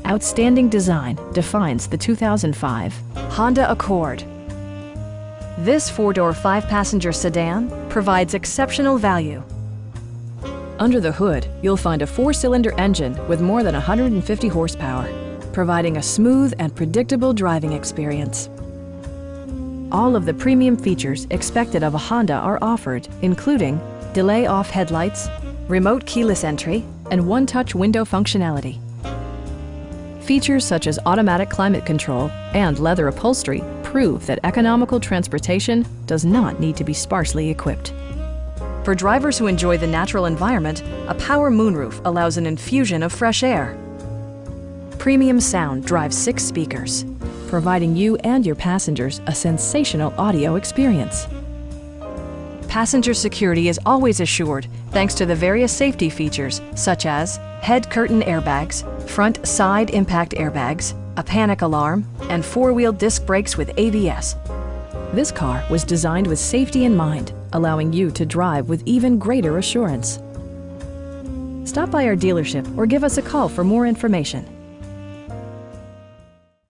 Outstanding design defines the 2005 Honda Accord. This four-door, five-passenger sedan provides exceptional value. Under the hood, you'll find a four-cylinder engine with more than 150 horsepower, providing a smooth and predictable driving experience. All of the premium features expected of a Honda are offered, including delay-off headlights, remote keyless entry, and one-touch window functionality. Features such as automatic climate control and leather upholstery prove that economical transportation does not need to be sparsely equipped. For drivers who enjoy the natural environment, a power moonroof allows an infusion of fresh air. Premium sound drives 6 speakers, providing you and your passengers a sensational audio experience. Passenger security is always assured thanks to the various safety features such as head curtain airbags, front side impact airbags, a panic alarm, and 4-wheel disc brakes with ABS. This car was designed with safety in mind, allowing you to drive with even greater assurance. Stop by our dealership or give us a call for more information.